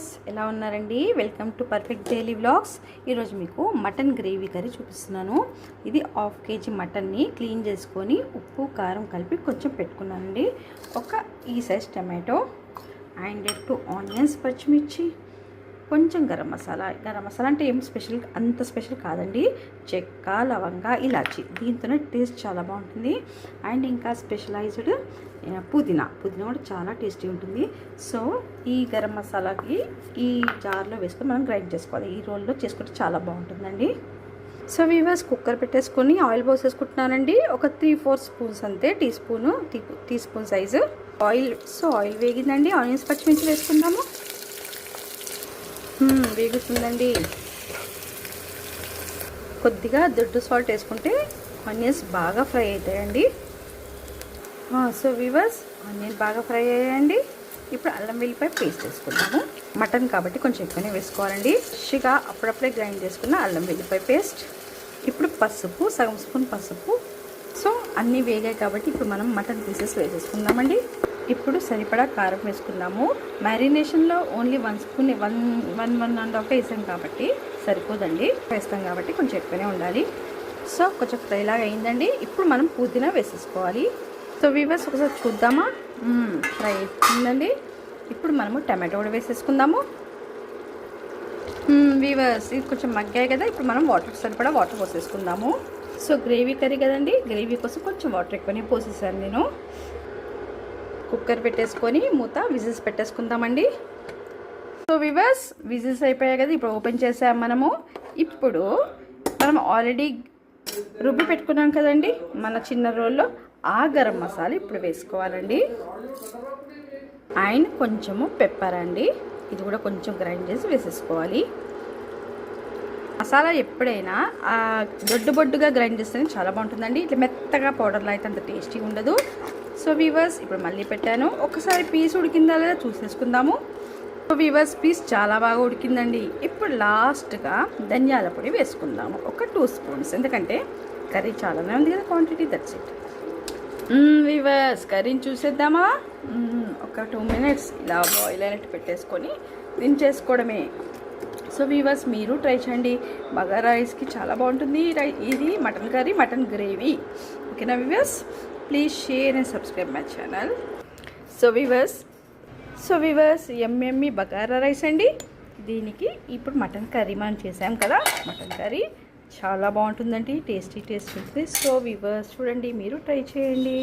Viewers ఎలా ఉన్నారండి? Welcome to perfect daily vlogs. ఈరోజు మీకు మటన్ గ్రేవీ కర్రీ చూపిస్తున్నాను. ఇది 1/2 kg మటన్ని క్లీన్ చేసుకొని ఉప్పు కారం కలిపి కొంచెం పెట్టుకున్నానండి. ఒక ఈ సైజ్ టమాటో అండ్ 2 ఆనియన్స్, పచ్చిమిర్చి, కొంచెం గరం మసాలా అంటే ఏం అంత స్పెషల్ కాదండి. చెక్క, లవంగా, ఇలాచి, దీంతోనే టేస్ట్ చాలా బాగుంటుంది. అండ్ ఇంకా స్పెషలైజ్డ్ పుదీనా కూడా చాలా టేస్టీ ఉంటుంది. సో ఈ గరం మసాలాకి ఈ జార్లో వేసుకొని మనం గ్రైండ్ చేసుకోవాలి. ఈ రోల్లో చేసుకుంటే చాలా బాగుంటుందండి. సో వ్యూవర్స్, కుక్కర్ పెట్టేసుకొని ఆయిల్ పోసేసుకుంటున్నానండి. ఒక 3-4 స్పూన్స్ అంతే, teaspoon size oil. So oil వేగిందండి. ఆనియన్స్, పచ్చిమిర్చి వేసుకుందాము. వేగుతుందండి. కొద్దిగా దొడ్డు సాల్ట్ వేసుకుంటే ఆనియన్స్ బాగా ఫ్రై అవుతాయండి. సో వ్యూవర్స్, ఆనియన్ బాగా ఫ్రై అయ్యాయండి. ఇప్పుడు అల్లం వెల్లిపాయ పేస్ట్ వేసుకుందాము. మటన్ కాబట్టి కొంచెం ఎక్కువనే వేసుకోవాలండి. ఫ్రెష్గా అప్పుడప్పుడే గ్రైండ్ చేసుకున్న అల్లం వెల్లిపాయ పేస్ట్. ఇప్పుడు పసుపు, సగం స్పూన్ పసుపు. సో అన్నీ వేగాయి కాబట్టి ఇప్పుడు మనం మటన్ పీసెస్ వేసేసుకుందామండి. ఇప్పుడు సరిపడా కారం వేసుకుందాము. మ్యారినేషన్లో ఓన్లీ 1 స్పూన్ 1.5 వేసాం కాబట్టి సరిపోదండి. వేస్తాం కాబట్టి కొంచెం ఎక్కువనే ఉండాలి. సో కొంచెం ఫ్రైలాగా అయిందండి. ఇప్పుడు మనం పుదీనా వేసేసుకోవాలి. సో వీవర్స్, ఒకసారి చూద్దామా? ఫ్రై అవుతుందండి. ఇప్పుడు మనము టమాటో కూడా వేసేసుకుందాము. వీవర్స్, ఇది కొంచెం మగ్గాయి కదా. ఇప్పుడు మనం సరిపడా వాటర్ పోసేసుకుందాము. సో గ్రేవీ కర్రీ కదండి, గ్రేవీ కోసం కొంచెం వాటర్ ఎక్కువనే పోసేసాను నేను. కుక్కర్ పెట్టేసుకొని మూత విజిల్స్ పెట్టేసుకుందామండి. సో వివర్స్, విజిల్స్ అయిపోయాయి కదా. ఇప్పుడు ఓపెన్ చేసాం మనము. ఇప్పుడు మనం ఆల్రెడీ రుబ్బి పెట్టుకున్నాం కదండి మన చిన్న రోల్లో, ఆ గరం మసాలా ఇప్పుడు వేసుకోవాలండి. అండ్ కొంచెము పెప్పర్ అండి, ఇది కూడా కొంచెం గ్రైండ్ చేసి వేసేసుకోవాలి. మసాలా ఎప్పుడైనా బొడ్డుగా గ్రైండ్ చేస్తేనే చాలా బాగుంటుందండి. ఇట్లా మెత్తగా పౌడర్లో అయితే అంత టేస్టీ ఉండదు. సో వీవర్స్, ఇప్పుడు మళ్ళీ పెట్టాను. ఒకసారి పీస్ ఉడికిందా లేదా చూసేసుకుందాము. సో వీవర్స్, పీస్ చాలా బాగా ఉడికిందండి. ఇప్పుడు లాస్ట్గా ధనియాల పొడి వేసుకుందాము, ఒక 2 స్పూన్స్. ఎందుకంటే కర్రీ చాలానే ఉంది కదా క్వాంటిటీ, దట్స్ ఇట్. వీవర్స్, కర్రీని చూసేద్దామా? ఒక 2 minutes ఇలా బాయిల్ అయినట్టు పెట్టేసుకొని దించేసుకోవడమే. సో వీవర్స్, మీరు ట్రై చేయండి. బగారా రైస్కి చాలా బాగుంటుంది ఇది మటన్ కర్రీ, మటన్ గ్రేవీ. ఓకేనా viewers? Please share and subscribe my channel. So viewers, ఎమ్మెమ్మి బగారా రైస్ అండి. దీనికి ఇప్పుడు మటన్ కర్రీ మనం చేసాం కదా, మటన్ కర్రీ చాలా బాగుంటుందండి. టేస్టీ ఉంటుంది. సో వీవర్స్, చూడండి, మీరు ట్రై చేయండి.